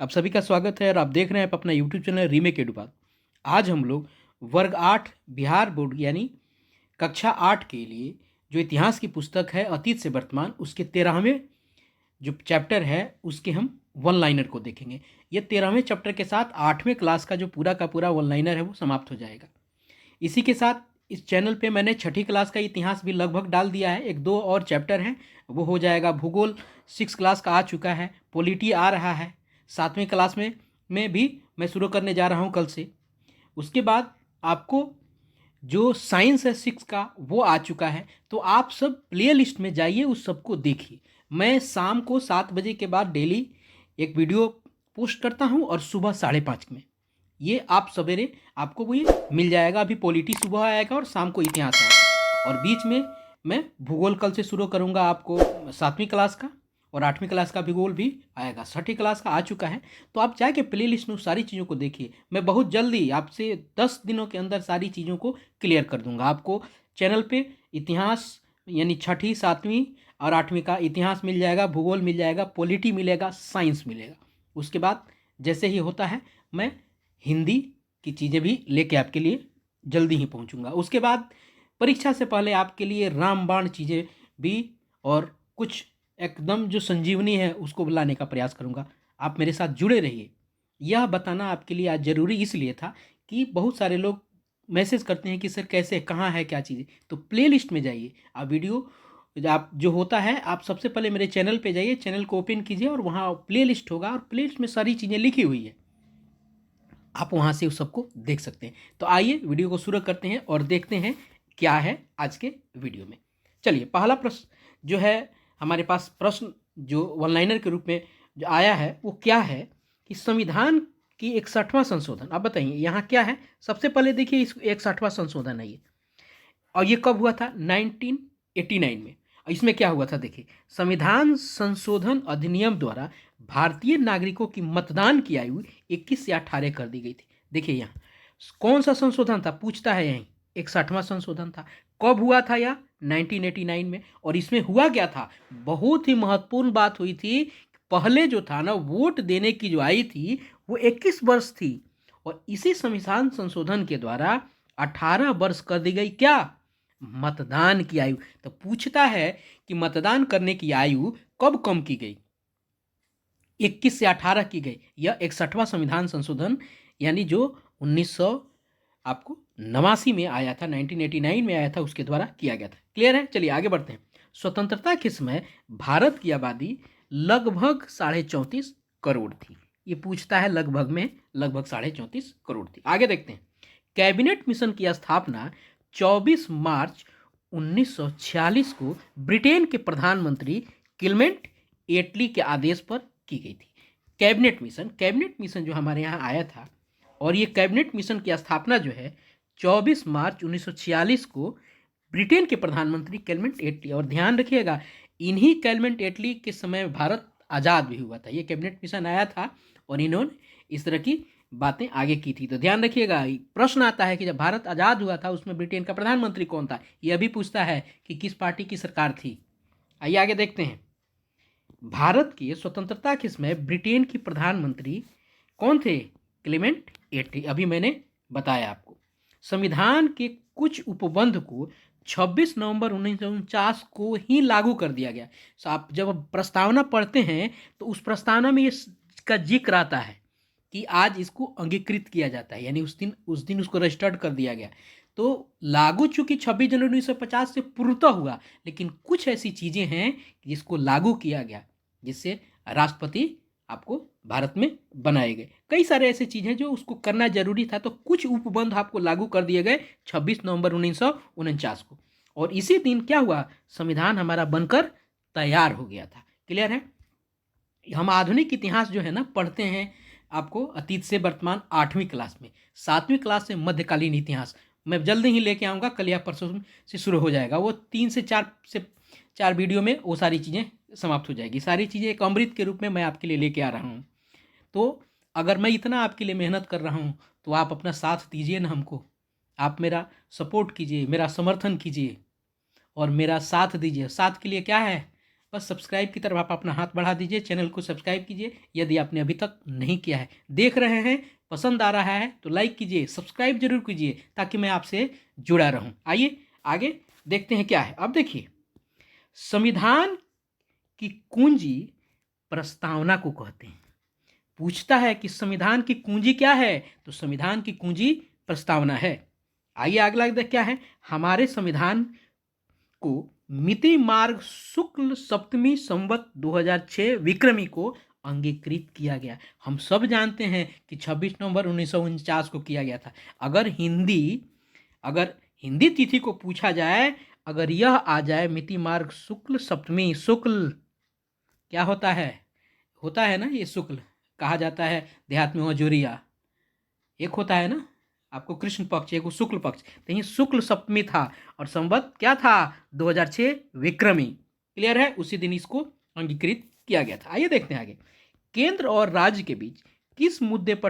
आप सभी का स्वागत है और आप देख रहे हैं अपना यूट्यूब चैनल रीमेक एडुबात। आज हम लोग वर्ग 8 बिहार बोर्ड यानी कक्षा 8 के लिए जो इतिहास की पुस्तक है अतीत से वर्तमान, उसके 13वें जो चैप्टर है उसके हम वन लाइनर को देखेंगे। ये 13वें चैप्टर के साथ 8वें क्लास का जो पूरा का पूरा वन लाइनर है वो समाप्त हो जाएगा। इसी के साथ इस चैनल पे मैंने छठी क्लास का इतिहास भी लगभग डाल दिया है। एक दो और चैप्टर हैं, वो हो जाएगा। भूगोल 6 क्लास का आ चुका है, पॉलिटी आ रहा है 7वीं क्लास में भी मैं शुरू करने जा रहा हूँ कल से। उसके बाद आपको जो साइंस है 6 का वो आ चुका है। तो आप सब प्ले लिस्ट में जाइए, उस सबको देखिए। मैं शाम को 7 बजे के बाद डेली एक वीडियो पोस्ट करता हूँ और सुबह 5:30 में ये आप सवेरे आपको वो ये मिल जाएगा। अभी पॉलिटी सुबह आएगा और शाम को इतिहास आएगा, और बीच में मैं भूगोल कल से शुरू करूँगा आपको 7वीं क्लास का, और 8वीं क्लास का भूगोल भी आएगा। 6ठी क्लास का आ चुका है। तो आप जाके प्ले लिस्ट में सारी चीज़ों को देखिए। मैं बहुत जल्दी आपसे 10 दिनों के अंदर सारी चीज़ों को क्लियर कर दूंगा। आपको चैनल पे इतिहास यानी 6ठी 7वीं और 8वीं का इतिहास मिल जाएगा, भूगोल मिल जाएगा, पॉलिटी मिलेगा, साइंस मिलेगा। उसके बाद जैसे ही होता है मैं हिंदी की चीज़ें भी लेके आपके लिए जल्दी ही पहुंचूंगा। उसके बाद परीक्षा से पहले आपके लिए रामबाण चीज़ें भी और कुछ एकदम जो संजीवनी है उसको लाने का प्रयास करूंगा। आप मेरे साथ जुड़े रहिए। यह बताना आपके लिए आज ज़रूरी इसलिए था कि बहुत सारे लोग मैसेज करते हैं कि सर कैसे, कहाँ है, क्या चीज़ें। तो प्ले लिस्ट में जाइए, आप वीडियो आप जो होता है, आप सबसे पहले मेरे चैनल पे जाइए, चैनल को ओपन कीजिए और वहाँ प्ले लिस्ट होगा, और प्ले लिस्ट में सारी चीज़ें लिखी हुई है। आप वहाँ से उस सबको देख सकते हैं। तो आइए वीडियो को शुरू करते हैं और देखते हैं क्या है आज के वीडियो में। चलिए, पहला प्रश्न जो है हमारे पास, प्रश्न जो वन लाइनर के रूप में जो आया है वो क्या है कि संविधान की 61वां संशोधन। आप बताइए यहाँ क्या है। सबसे पहले देखिए, इस 61वां संशोधन है ये, और ये कब हुआ था? 1989 में। इसमें क्या हुआ था देखिए, संविधान संशोधन अधिनियम द्वारा भारतीय नागरिकों की मतदान की आयु 21 से 18 कर दी गई थी। देखिए यहाँ कौन सा संशोधन था, पूछता है यहीं। 61वां संशोधन था। कब हुआ था यह? 1989 में। और इसमें हुआ क्या था? बहुत ही महत्वपूर्ण बात हुई थी। पहले जो था ना, वोट देने की जो आयु थी वो 21 वर्ष थी, और इसी संविधान संशोधन के द्वारा 18 वर्ष कर दी गई। क्या? मतदान की आयु। तो पूछता है कि मतदान करने की आयु कब कम की गई? 21 से 18 की गई। यह 61वां संविधान संशोधन यानी जो 1900 आपको 89 में आया था, 1989 में आया था, उसके द्वारा किया गया था। क्लियर है? चलिए आगे बढ़ते हैं। स्वतंत्रता के समय भारत की आबादी लगभग 34.5 करोड़ थी। ये पूछता है लगभग में, लगभग 34.5 करोड़ थी। आगे देखते हैं। कैबिनेट मिशन की स्थापना 24 मार्च 1946 को ब्रिटेन के प्रधानमंत्री क्लेमेंट एटली के आदेश पर की गई थी। कैबिनेट मिशन जो हमारे यहाँ आया था, और ये कैबिनेट मिशन की स्थापना जो है 24 मार्च 1946 को ब्रिटेन के प्रधानमंत्री क्लेमेंट एटली, और ध्यान रखिएगा इन्हीं क्लेमेंट एटली के समय भारत आज़ाद भी हुआ था। ये कैबिनेट मिशन आया था और इन्होंने इस तरह की बातें आगे की थी। तो ध्यान रखिएगा, प्रश्न आता है कि जब भारत आज़ाद हुआ था उसमें ब्रिटेन का प्रधानमंत्री कौन था। यह भी पूछता है कि किस पार्टी की सरकार थी। आइए आगे देखते हैं। भारत की स्वतंत्रता के समय ब्रिटेन की प्रधानमंत्री कौन थे? क्लेमेंट एटली। अभी मैंने बताया आपको। संविधान के कुछ उपबंध को 26 नवंबर 1949 को ही लागू कर दिया गया। तो आप जब प्रस्तावना पढ़ते हैं तो उस प्रस्तावना में इसका जिक्र आता है कि आज इसको अंगीकृत किया जाता है, यानी उस दिन उसको रजिस्टर्ड कर दिया गया। तो लागू चूंकि 26 जनवरी 1950 से पूर्णतः हुआ, लेकिन कुछ ऐसी चीज़ें हैं जिसको लागू किया गया, जिससे राष्ट्रपति आपको भारत में बनाए गए। कई सारे ऐसे चीज़ें जो उसको करना जरूरी था, तो कुछ उपबंध आपको लागू कर दिए गए 26 नवंबर 1949 को। और इसी दिन क्या हुआ? संविधान हमारा बनकर तैयार हो गया था। क्लियर है? हम आधुनिक इतिहास जो है ना पढ़ते हैं आपको अतीत से वर्तमान 8वीं क्लास में। 7वीं क्लास से मध्यकालीन इतिहास मैं जल्दी ही लेके आऊँगा, कल या परसों से शुरू हो जाएगा। वो 3 से 4 वीडियो में वो सारी चीज़ें समाप्त हो जाएगी। सारी चीज़ें एक अमृत के रूप में मैं आपके लिए लेके आ रहा हूँ। तो अगर मैं इतना आपके लिए मेहनत कर रहा हूँ तो आप अपना साथ दीजिए ना हमको। आप मेरा सपोर्ट कीजिए, मेरा समर्थन कीजिए और मेरा साथ दीजिए। साथ के लिए क्या है? बस सब्सक्राइब की तरफ आप अपना हाथ बढ़ा दीजिए, चैनल को सब्सक्राइब कीजिए यदि आपने अभी तक नहीं किया है। देख रहे हैं, पसंद आ रहा है तो लाइक कीजिए, सब्सक्राइब जरूर कीजिए ताकि मैं आपसे जुड़ा रहूं। आइए आगे देखते हैं क्या है। अब देखिए, संविधान की कुंजी प्रस्तावना को कहते हैं। पूछता है कि संविधान की कुंजी क्या है, तो संविधान की कुंजी प्रस्तावना है। आइए अगला क्या है। हमारे संविधान को मिति मार्ग शुक्ल सप्तमी संवत 2006 विक्रमी को अंगीकृत किया गया। हम सब जानते हैं कि 26 नवंबर 1949 को किया गया था। अगर हिंदी तिथि को पूछा जाए, अगर यह आ जाए मिति मार्ग शुक्ल सप्तमी, शुक्ल क्या होता है ना, ये शुक्ल कहा जाता है देहात में वजूरिया, एक होता है ना आपको कृष्ण पक्ष, एक शुक्ल पक्ष, तो ये शुक्ल सप्तमी था और संवत क्या था 2006 विक्रमी। क्लियर है, उसी दिन इसको अंगीकृत किया गया था। आइए देखते हैं आगे। केंद्र और राज्य के बीच किसी मुद्दे पर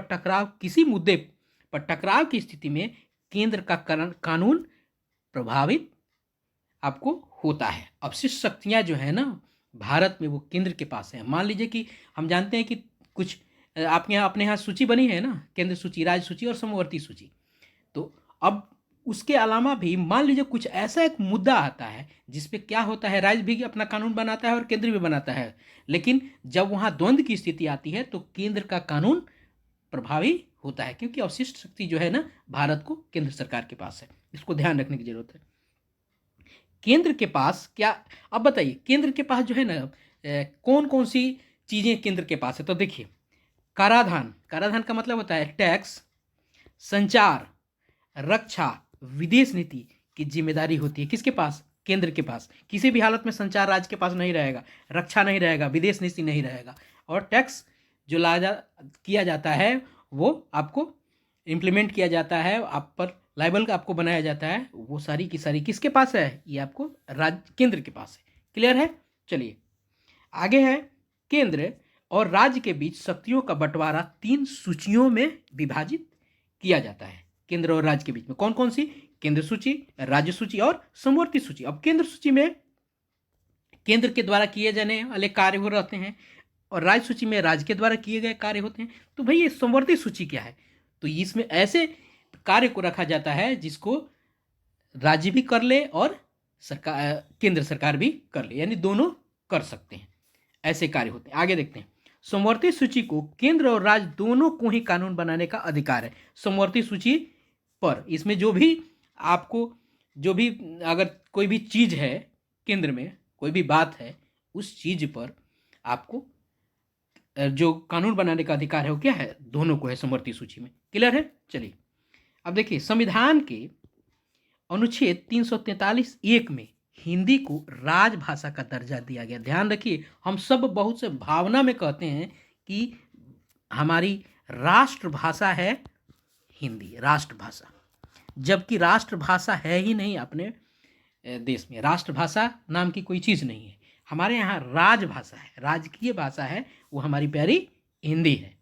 टकराव की स्थिति में केंद्र का कानून प्रभावित आपको होता है। अवशिष्ट शक्तियां जो है ना भारत में, वो केंद्र के पास है। मान लीजिए कि हम जानते हैं कि कुछ आपके यहाँ अपने यहाँ सूची बनी है ना, केंद्र सूची, राज्य सूची और समवर्ती सूची। तो अब उसके अलावा भी मान लीजिए कुछ ऐसा एक मुद्दा आता है जिसपे क्या होता है, राज्य भी अपना कानून बनाता है और केंद्र भी बनाता है, लेकिन जब वहाँ द्वंद्व की स्थिति आती है तो केंद्र का कानून प्रभावी होता है, क्योंकि अवशिष्ट शक्ति जो है ना भारत को केंद्र सरकार के पास है। इसको ध्यान रखने की जरूरत है। केंद्र के पास क्या, अब बताइए केंद्र के पास जो है ना कौन कौन सी चीजें केंद्र के पास है। तो देखिए, कराधान का मतलब होता है टैक्स, संचार, रक्षा, विदेश नीति की जिम्मेदारी होती है किसके पास, केंद्र के पास। किसी भी हालत में संचार राज्य के पास नहीं रहेगा, रक्षा नहीं रहेगा, विदेश नीति नहीं रहेगा, और टैक्स जो किया जाता है वो आपको इम्प्लीमेंट किया जाता है, आप पर लाइबल का आपको बनाया जाता है, वो सारी की सारी किसके पास है, ये आपको राज्य केंद्र के पास है। क्लियर है। चलिए आगे है, केंद्र और राज्य के बीच शक्तियों का बंटवारा 3 सूचियों में विभाजित किया जाता है। केंद्र और राज्य के बीच में कौन कौन सी, केंद्र सूची, राज्य सूची और समवर्ती सूची। अब केंद्र सूची में केंद्र के द्वारा किए जाने वाले कार्य हो रहते हैं और राज्य सूची में राज्य के द्वारा किए गए कार्य होते हैं। तो भाई ये समवर्ती सूची क्या है, तो इसमें ऐसे कार्य को रखा जाता है जिसको राज्य भी कर ले और सरकार, केंद्र सरकार भी कर ले, यानी दोनों कर सकते हैं, ऐसे कार्य होते हैं। आगे देखते हैं, समवर्ती सूची को केंद्र और राज्य दोनों को ही कानून बनाने का अधिकार है। समवर्ती सूची पर इसमें जो भी आपको, जो भी अगर कोई भी चीज है केंद्र में, कोई भी बात है, उस चीज पर आपको जो कानून बनाने का अधिकार है वो क्या है, दोनों को है समवर्ती सूची में। क्लियर है। चलिए अब देखिए, संविधान के अनुच्छेद 343(1) में हिंदी को राजभाषा का दर्जा दिया गया। ध्यान रखिए, हम सब बहुत से भावना में कहते हैं कि हमारी राष्ट्रभाषा है हिंदी, राष्ट्रभाषा, जबकि राष्ट्रभाषा है ही नहीं अपने देश में। राष्ट्रभाषा नाम की कोई चीज़ नहीं है। हमारे यहाँ राजभाषा है, राजकीय भाषा है, वो हमारी प्यारी हिंदी है।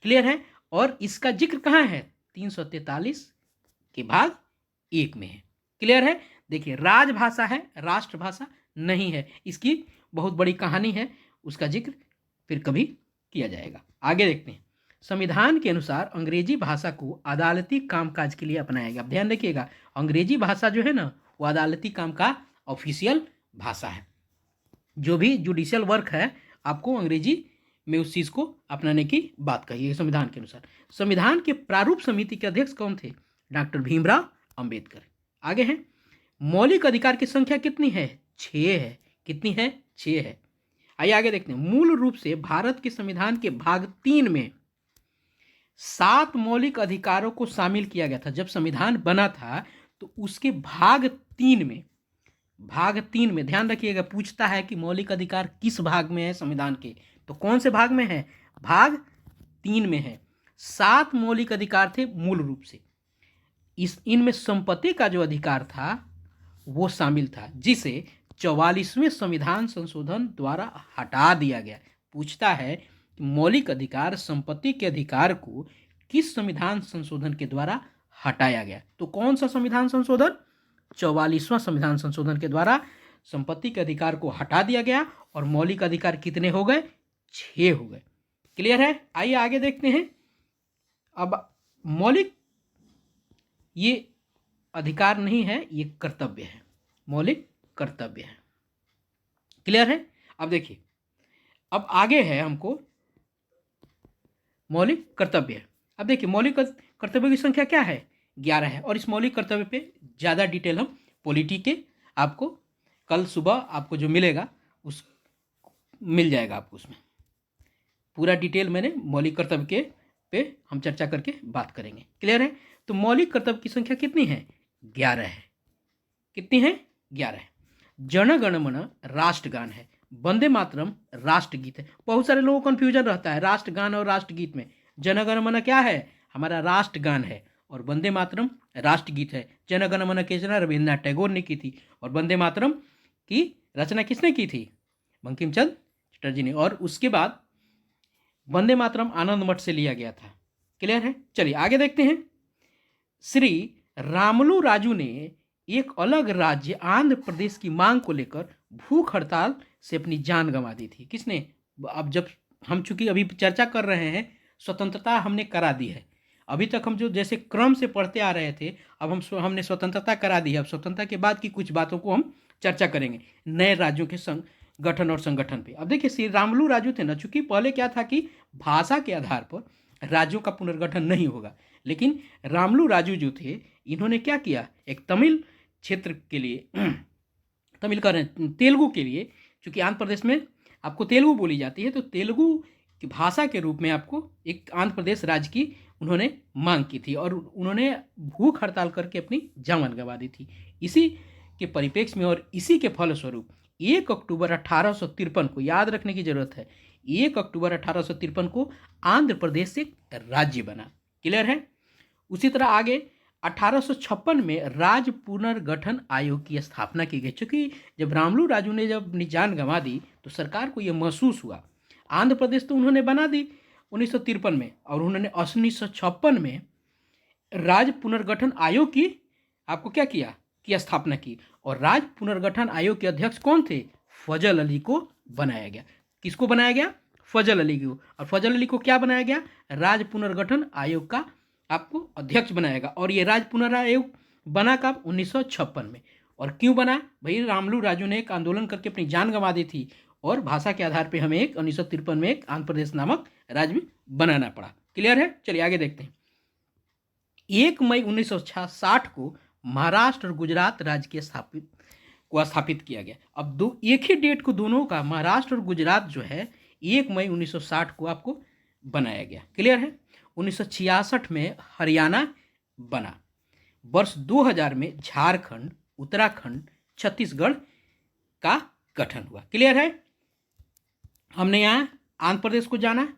क्लियर है। और इसका जिक्र कहाँ है, 343 के भाग 1 में है। क्लियर है। देखिए, राजभाषा है, राष्ट्रभाषा नहीं है। इसकी बहुत बड़ी कहानी है, उसका जिक्र फिर कभी किया जाएगा। आगे देखते हैं, संविधान के अनुसार अंग्रेजी भाषा को अदालती कामकाज के लिए अपनाया गया। ध्यान रखिएगा, अंग्रेजी भाषा जो है ना वो अदालती काम का ऑफिशियल भाषा है। जो भी जुडिशियल वर्क है आपको अंग्रेजी में उस चीज को अपनाने की बात कही है संविधान के अनुसार। संविधान के प्रारूप समिति के अध्यक्ष कौन थे, डॉक्टर भीमराव अंबेडकर। आगे है, मौलिक अधिकार की संख्या कितनी है, 6 है। कितनी है, 6 है। आइए आगे देखते हैं, मूल रूप से भारत के संविधान के भाग 3 में 7 मौलिक अधिकारों को शामिल किया गया था। जब संविधान बना था तो उसके भाग 3 में ध्यान रखिएगा, पूछता है कि मौलिक अधिकार किस भाग में है संविधान के, तो कौन से भाग में है, भाग 3 में है। 7 मौलिक अधिकार थे मूल रूप से। इनमें संपत्ति का जो अधिकार था वो शामिल था, जिसे 44वें संविधान संशोधन द्वारा हटा दिया गया। पूछता है कि मौलिक अधिकार, संपत्ति के अधिकार को किस संविधान संशोधन के द्वारा हटाया गया, तो कौन सा संविधान संशोधन, 44वां संविधान संशोधन के द्वारा संपत्ति के अधिकार को हटा दिया गया और मौलिक अधिकार कितने हो गए? 6 हो गए। क्लियर है? आइए आगे देखते हैं। अब मौलिक ये अधिकार नहीं है, ये कर्तव्य है, मौलिक कर्तव्य है। क्लियर है? अब देखिए, अब आगे है हमको मौलिक कर्तव्य। अब देखिए मौलिक कर्तव्य की संख्या क्या है? 11 है। और इस मौलिक कर्तव्य पे ज़्यादा डिटेल हम पॉलिटी के आपको कल सुबह आपको जो मिलेगा उस मिल जाएगा आपको, उसमें पूरा डिटेल मैंने मौलिक कर्तव्य के पे हम चर्चा करके बात करेंगे। क्लियर है? तो मौलिक कर्तव्य की संख्या कितनी है? 11 है। कितनी है? 11 है। जन गण मन राष्ट्रगान है, वंदे मातरम राष्ट्रगीत है। बहुत सारे लोगों को कन्फ्यूजन रहता है राष्ट्रगान और राष्ट्रगीत में। जन गण मन क्या है? हमारा राष्ट्रगान है, और वंदे मातरम राष्ट्रगीत है। जन गण मन की रचना रविन्द्रनाथ टैगोर ने की थी, और वंदे मातरम की रचना किसने की थी? बंकिम चंद्र चटर्जी ने। और उसके बाद वंदे मातरम आनंद मठ से लिया गया था। क्लियर है? चलिए आगे देखते हैं। श्री रामलू राजू ने एक अलग राज्य आंध्र प्रदेश की मांग को लेकर भूख हड़ताल से अपनी जान गंवा दी थी। किसने? अब जब हम चूंकि अभी चर्चा कर रहे हैं, स्वतंत्रता हमने करा दी है। अभी तक हम जो जैसे क्रम से पढ़ते आ रहे थे, अब हमने स्वतंत्रता करा दी है। अब स्वतंत्रता के बाद की कुछ बातों को हम चर्चा करेंगे, नए राज्यों के गठन और संगठन पे। अब देखिए, श्री रामलू राजू थे ना, चूंकि पहले क्या था कि भाषा के आधार पर राज्यों का पुनर्गठन नहीं होगा, लेकिन रामलू राजू जो थे, इन्होंने क्या किया, एक तमिल क्षेत्र के लिए तमिल का तेलुगु के लिए, चूंकि आंध्र प्रदेश में आपको तेलुगु बोली जाती है, तो तेलुगु की भाषा के रूप में आपको एक आंध्र प्रदेश राज्य की उन्होंने मांग की थी, और उन्होंने भूख हड़ताल करके अपनी जान गंवा दी थी। इसी के परिप्रेक्ष्य में और इसी के फलस्वरूप 1 अक्टूबर 1853 को याद रखने की जरूरत है, 1 अक्टूबर 1853 को आंध्र प्रदेश से राज्य बना। क्लियर है? उसी तरह आगे 1856 में राज्य पुनर्गठन आयोग की स्थापना की गई। चूंकि जब रामलू राजू ने जब अपनी जान गंवा दी, तो सरकार को यह महसूस हुआ, आंध्र प्रदेश तो उन्होंने बना दी 1953 में, और उन्होंने 1956 में राज्य पुनर्गठन आयोग की आपको क्या किया की स्थापना की। और राज्य पुनर्गठन आयोग के अध्यक्ष कौन थे? फजल अली को बनाया गया। किसको बनाया गया? फजल अली को। और फजल अली को क्या बनाया गया? राज्य पुनर्गठन आयोग का आपको अध्यक्ष बनाएगा। और ये राज्य पुनरायोग बना कब? 1956 में। और क्यों बना भाई? रामलू राजू ने एक आंदोलन करके अपनी जान गंवा दी थी, और भाषा के आधार पर हमें 1953 में एक आंध्र प्रदेश नामक राज्य बनाना पड़ा। क्लियर है? चलिए आगे देखते हैं। 1 मई 1960 को महाराष्ट्र और गुजरात राज्य के स्थापित किया गया। अब एक ही डेट को दोनों का, महाराष्ट्र और गुजरात जो है, 1 मई 1960 को आपको बनाया गया। क्लियर है? 1966 में हरियाणा बना। वर्ष 2000 में झारखंड, उत्तराखंड, छत्तीसगढ़ का गठन हुआ। क्लियर है? हमने यहाँ आंध्र प्रदेश को जाना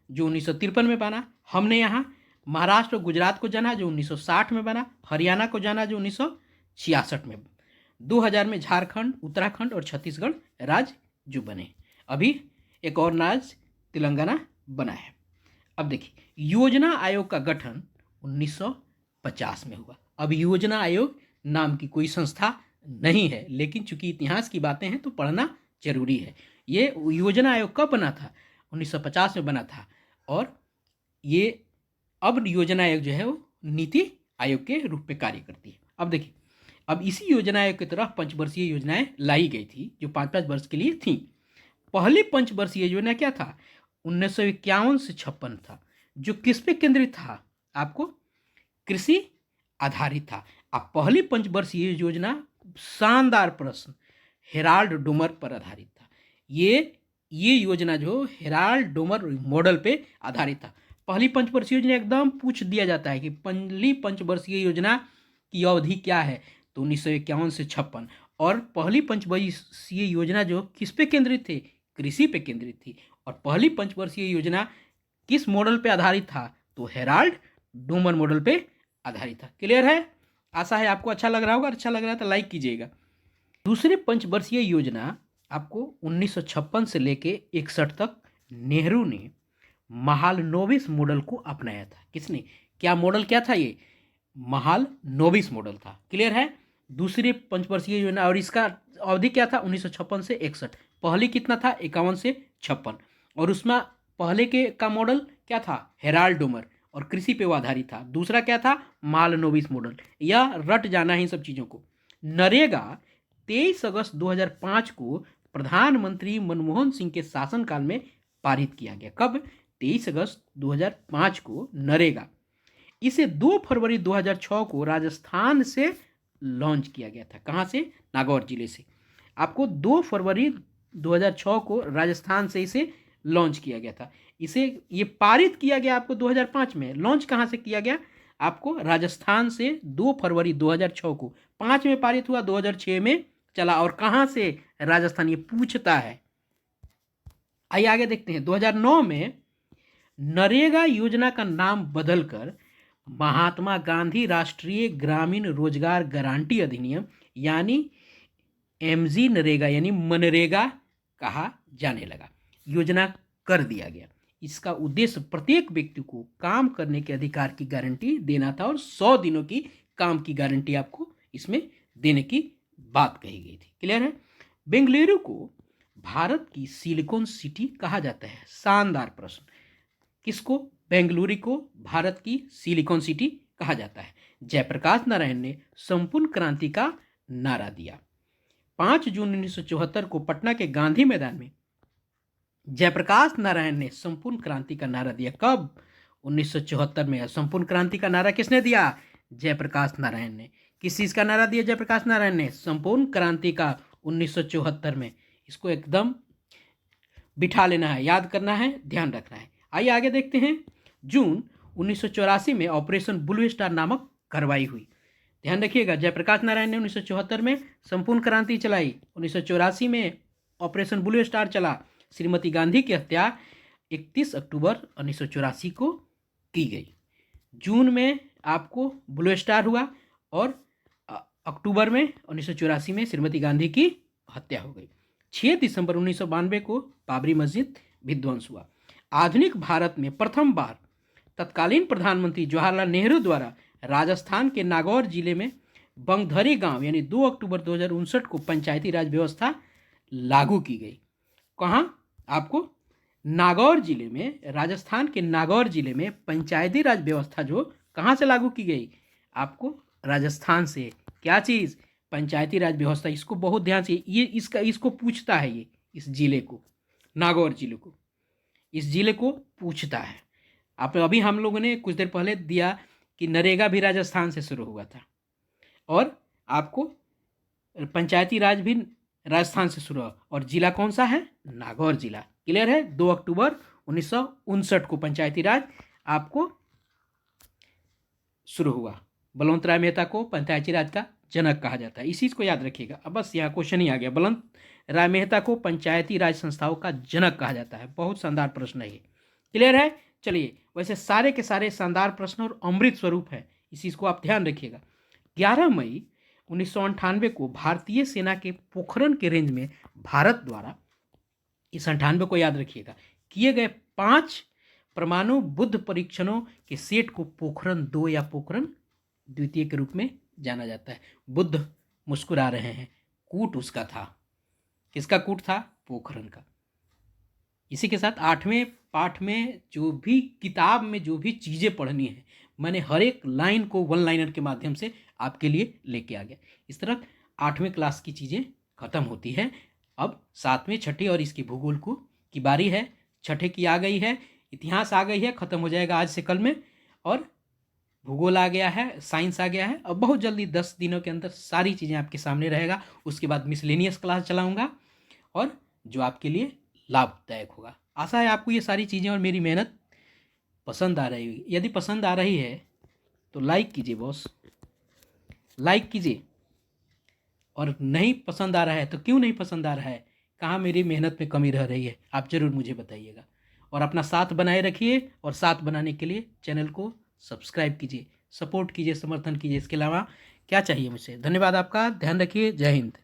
जो 1953 में बना, हमने यहाँ महाराष्ट्र और गुजरात को जाना जो 1960 में बना, हरियाणा को जाना जो 1966 में, 2000 में झारखंड, उत्तराखंड और छत्तीसगढ़ राज्य जो बने। अभी एक और राज्य तेलंगाना बना है। अब देखिए, योजना आयोग का गठन 1950 में हुआ। अब योजना आयोग नाम की कोई संस्था नहीं है, लेकिन चूंकि इतिहास की बातें हैं तो पढ़ना जरूरी है। ये योजना आयोग कब बना था? 1950 में बना था। और ये अब योजना आयोग जो है वो नीति आयोग के रूप में कार्य करती है। अब देखिए, अब इसी योजना आयोग की तरह पंचवर्षीय योजनाएं लाई गई थी जो 5-5 वर्ष के लिए थी। पहली पंचवर्षीय योजना क्या था? 1951 से 56 था, जो किस पे केंद्रित था? आपको कृषि आधारित था। अब पहली पंचवर्षीय योजना शानदार प्रश्न हेराल्ड डोमर पर आधारित था। ये योजना जो हेराल्ड डोमर मॉडल पे आधारित था। पहली पंचवर्षीय योजना एकदम पूछ दिया जाता है कि पहली पंचवर्षीय योजना की अवधि क्या है, तो 1951 से 56। और पहली पंचवर्षीय योजना जो किस पे केंद्रित थी? कृषि पे केंद्रित थी। और पहली पंचवर्षीय योजना किस मॉडल पे आधारित था? तो हेराल्ड डोमर मॉडल पे आधारित था। क्लियर है? आशा है आपको अच्छा लग रहा होगा। अच्छा लग रहा है तो लाइक कीजिएगा। दूसरी पंचवर्षीय योजना आपको 1956 से लेके 61 तक नेहरू ने महालनोबिस मॉडल को अपनाया था। किसने? क्या मॉडल क्या था ये? महालनोबिस मॉडल था। क्लियर है? दूसरी पंचवर्षीय योजना, और इसका अवधि क्या था 1956 से 61। पहली कितना था 51 से 56, और उसमें पहले के का मॉडल क्या था हेराल्ड डोमर और कृषि पे वो आधारित था। दूसरा क्या था मालनोबिस मॉडल। यह रट जाना है इन सब चीज़ों को। नरेगा 23 अगस्त 2005 को प्रधानमंत्री मनमोहन सिंह के शासनकाल में पारित किया गया। कब 23 अगस्त 2005 को नरेगा। इसे 2 फरवरी 2006 को राजस्थान से लॉन्च किया गया था। कहाँ से नागौर जिले से। आपको 2 फरवरी 2006 को राजस्थान से इसे लॉन्च किया गया था। इसे ये पारित किया गया आपको 2005 में। लॉन्च कहाँ से किया गया आपको राजस्थान से 2 फरवरी 2006 को। 5 में पारित हुआ, 2006 में चला। और कहाँ से राजस्थान ये पूछता है। आइए आगे देखते हैं। 2009 में नरेगा योजना का नाम बदलकर महात्मा गांधी राष्ट्रीय ग्रामीण रोजगार गारंटी अधिनियम यानी एमजी नरेगा यानी मनरेगा कहा जाने लगा। योजना कर दिया गया। इसका उद्देश्य प्रत्येक व्यक्ति को काम करने के अधिकार की गारंटी देना था और 100 दिनों की काम की गारंटी आपको इसमें देने की बात कही गई थी। क्लियर है। बेंगलुरु को भारत की सिलिकॉन सिटी कहा जाता है। शानदार प्रश्न। किसको बेंगलुरु को भारत की सिलिकॉन सिटी कहा जाता है। जयप्रकाश नारायण ने संपूर्ण क्रांति का नारा दिया। 5 जून 1974 को पटना के गांधी मैदान में जयप्रकाश नारायण ने संपूर्ण क्रांति का नारा दिया। कब 1974 में। संपूर्ण क्रांति का नारा किसने दिया जयप्रकाश नारायण ने। किस चीज का नारा दिया जयप्रकाश नारायण ने संपूर्ण क्रांति का 1974 में। इसको एकदम बिठा लेना है, याद करना है, ध्यान रखना है। आइए आगे देखते हैं। जून 1984 में ऑपरेशन ब्लू स्टार नामक कार्रवाई हुई। ध्यान रखिएगा जयप्रकाश नारायण ने 1974 में संपूर्ण क्रांति चलाई। 1984 में ऑपरेशन ब्लू स्टार चला। श्रीमती गांधी की हत्या 31 अक्टूबर 1984 को की गई। जून में आपको ब्लू स्टार हुआ और अक्टूबर में 1984 में श्रीमती गांधी की हत्या हो गई। 6 दिसंबर 1992 को बाबरी मस्जिद विध्वंस हुआ। आधुनिक भारत में प्रथम बार तत्कालीन प्रधानमंत्री जवाहरलाल नेहरू द्वारा राजस्थान के नागौर जिले में बंगधरी गांव यानी 2 अक्टूबर 2059 को पंचायती राज व्यवस्था लागू की गई। कहाँ आपको नागौर जिले में, राजस्थान के नागौर जिले में पंचायती राज व्यवस्था जो कहाँ से लागू की गई आपको राजस्थान से। क्या चीज़ पंचायती राज व्यवस्था। इसको बहुत ध्यान से ये इसको पूछता है। ये इस जिले को, नागौर जिले को, इस जिले को पूछता है। आप अभी हम लोगों ने कुछ देर पहले दिया कि नरेगा भी राजस्थान से शुरू हुआ था और आपको पंचायती राज भी राजस्थान से शुरू हुआ और जिला कौन सा है नागौर जिला। क्लियर है। 2 अक्टूबर 1959 को पंचायती राज आपको शुरू हुआ। बलवंत राय मेहता को पंचायती राज का जनक कहा जाता है। इस चीज़ को याद रखिएगा। अब बस यहाँ क्वेश्चन ही आ गया। बलवंत राय मेहता को पंचायती राज संस्थाओं का जनक कहा जाता है। बहुत शानदार प्रश्न है ये। क्लियर है। चलिए, वैसे सारे के सारे शानदार प्रश्न और अमृत स्वरूप है, इस चीज़ को आप ध्यान रखिएगा। 11 मई 1998 को भारतीय सेना के पोखरण के रेंज में भारत द्वारा, इस 98 को याद रखिएगा, किए गए 5 परमाणु बुद्ध परीक्षणों के सेट को पोखरण 2 या पोखरण द्वितीय के रूप में जाना जाता है। बुद्ध मुस्कुरा रहे हैं, कूट उसका था। किसका कूट था पोखरण का। इसी के साथ 8वें पाठ में जो भी किताब में जो भी चीज़ें पढ़नी है मैंने हर एक लाइन को वन लाइनर के माध्यम से आपके लिए लेके आ गया। इस तरह 8वें क्लास की चीज़ें खत्म होती है। अब 7वें, 6ठे और इसकी भूगोल को की बारी है। 6ठे की आ गई है, इतिहास आ गई है, ख़त्म हो जाएगा आज से कल में, और भूगोल आ गया है, साइंस आ गया है। अब बहुत जल्दी 10 दिनों के अंदर सारी चीज़ें आपके सामने रहेगा। उसके बाद मिसलेनियस क्लास चलाऊँगा और जो आपके लिए लाभदायक होगा। आशा है आपको ये सारी चीज़ें और मेरी मेहनत पसंद आ रही होगी। यदि पसंद आ रही है तो लाइक कीजिए बॉस, लाइक कीजिए। और नहीं पसंद आ रहा है तो क्यों नहीं पसंद आ रहा है, कहाँ मेरी मेहनत में कमी रह रही है, आप ज़रूर मुझे बताइएगा। और अपना साथ बनाए रखिए और साथ बनाने के लिए चैनल को सब्सक्राइब कीजिए, सपोर्ट कीजिए, समर्थन कीजिए। इसके अलावा क्या चाहिए मुझसे। धन्यवाद आपका। ध्यान रखिए। जय हिंद।